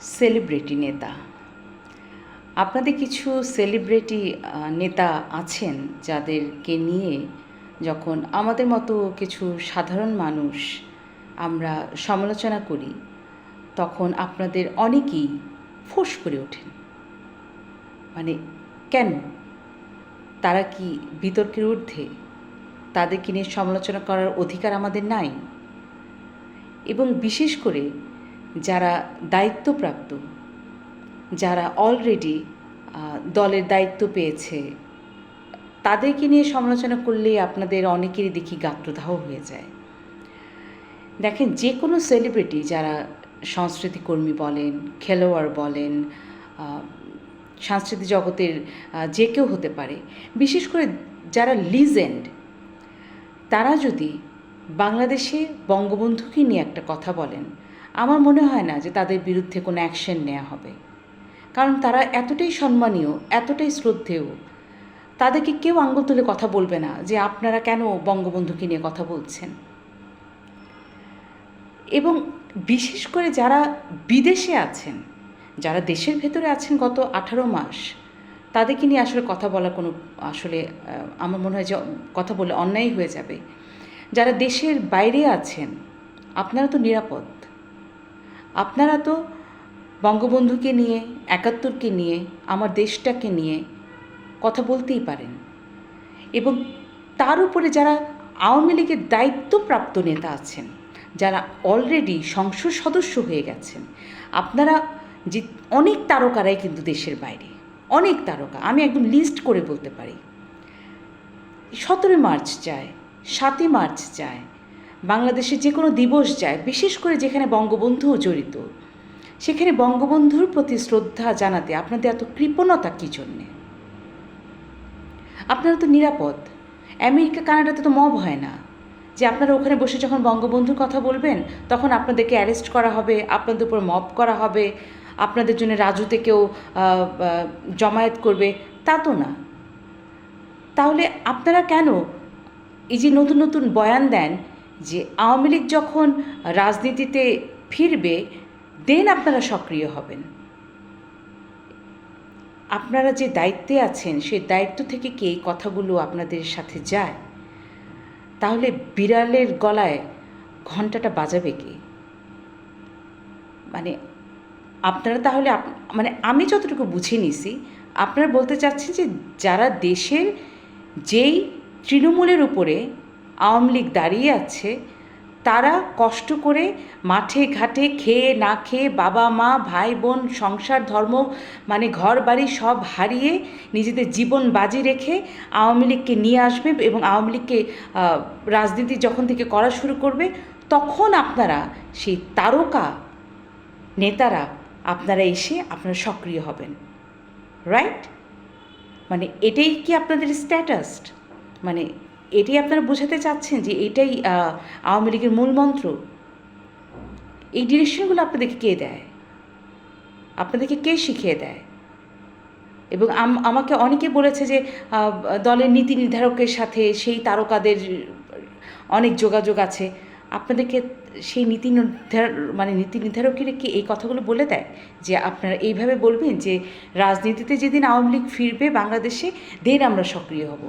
Celebrity নেতা। আপনাদের কিছু সেলিব্রিটি নেতা আছেন যাদেরকে নিয়ে যখন আমাদের মতো কিছু সাধারণ মানুষ আমরা সমালোচনা করি, তখন আপনাদের অনেকেই ফোঁস করে ওঠেন। মানে কেন? তারা কি বিতর্কের ঊর্ধ্বে? তাদেরকে নিয়ে সমালোচনা করার অধিকার আমাদের নাই? এবং বিশেষ করে যারা দায়িত্বপ্রাপ্ত, যারা অলরেডি দলের দায়িত্ব পেয়েছে, তাদেরকে নিয়ে সমালোচনা করলে আপনাদের অনেকেরই দেখি গাত্রদাহ হয়ে যায়। দেখেন, যে কোনো সেলিব্রিটি, যারা সংস্কৃতিকর্মী বলেন, খেলোয়াড় বলেন, সাংস্কৃতিক জগতের যে কেউ হতে পারে, বিশেষ করে যারা লিজেন্ড, তারা যদি বাংলাদেশে বঙ্গবন্ধুকে নিয়ে একটা কথা বলেন, আমার মনে হয় না যে তাদের বিরুদ্ধে কোনো অ্যাকশন নেওয়া হবে। কারণ তারা এতটাই সম্মানীয়, এতটাই শ্রদ্ধেয়, তাদেরকে কেউ আঙুল তুলে কথা বলবে না যে আপনারা কেন বঙ্গবন্ধুকে নিয়ে কথা বলছেন। এবং বিশেষ করে যারা বিদেশে আছেন, যারা দেশের ভেতরে আছেন গত 18 মাস, তাদেরকে নিয়ে আসলে কথা বলার কোনো আমার মনে হয় যে কথা বলে অন্যায় হয়ে যাবে। যারা দেশের বাইরে আছেন, আপনারা তো নিরাপদ। আপনারা তো বঙ্গবন্ধুকে নিয়ে, 71কে নিয়ে, আমার দেশটাকে নিয়ে কথা বলতেই পারেন। এবং তার উপরে যারা আওয়ামী লীগের দায়িত্বপ্রাপ্ত নেতা আছেন, যারা অলরেডি সংসদ সদস্য হয়ে গেছেন, আপনারা যে অনেক তারকারাই কিন্তু দেশের বাইরে, অনেক তারকা, আমি একদম লিস্ট করে বলতে পারি। 17 মার্চ যায়, 7 মার্চ যায়, বাংলাদেশে যে কোনো দিবস যায়, বিশেষ করে যেখানে বঙ্গবন্ধুও জড়িত, সেখানে বঙ্গবন্ধুর প্রতি শ্রদ্ধা জানাতে আপনাদের এত কৃপণতা কী জন্যে? আপনারা তো নিরাপদ। আমেরিকা, কানাডাতে তো মব হয় না যে আপনারা ওখানে বসে যখন বঙ্গবন্ধুর কথা বলবেন তখন আপনাদেরকে অ্যারেস্ট করা হবে, আপনাদের উপর মব করা হবে, আপনাদের জন্য রাজুতে কেউ জমায়েত করবে, তা তো না। তাহলে আপনারা কেন এই যে নতুন নতুন বয়ান দেন যে আওয়ামী লীগ যখন রাজনীতিতে ফিরবে দেন আপনারা সক্রিয় হবেন? আপনারা যে দায়িত্বে আছেন, সেই দায়িত্ব থেকে কি এই কথাগুলো আপনাদের সাথে যায়? তাহলে বিড়ালের গলায় ঘণ্টাটা বাজাবে কে? মানে আপনারা তাহলে আমি যতটুকু বুঝে নিছি, আপনারা বলতে চাচ্ছেন যে যারা দেশের যেই তৃণমূলের উপরে আওয়ামী লীগ দাঁড়িয়ে আছে, তারা কষ্ট করে মাঠে ঘাটে খেয়ে না খেয়ে, বাবা মা ভাই বোন সংসার ধর্ম ঘর বাড়ি সব হারিয়ে নিজেদের জীবন বাজি রেখে আওয়ামী লীগকে নিয়ে আসবে এবং আওয়ামী লীগকে রাজনীতি যখন থেকে করা শুরু করবে, তখন আপনারা সেই তারকা নেতারা আপনারা এসে আপনারা সক্রিয় হবেন, রাইট? এটাই কি আপনাদের স্ট্যাটাস? এটাই আপনারা বোঝাতে চাচ্ছেন যে এটাই আওয়ামী লীগের মূল মন্ত্র? এই ডিরেকশনগুলো আপনাদেরকে কে দেয়? আপনাদেরকে কে শিখিয়ে দেয়? এবং আমাকে অনেকে বলেছে যে দলের নীতি নির্ধারকের সাথে সেই তারকাদের অনেক যোগাযোগ আছে। আপনাদেরকে সেই নীতি নির্ধারকেরা কি এই কথাগুলো বলে দেয় যে আপনারা এইভাবে বলবেন যে রাজনীতিতে যেদিন আওয়ামী লীগ ফিরবে বাংলাদেশে, দেন আমরা সক্রিয় হব?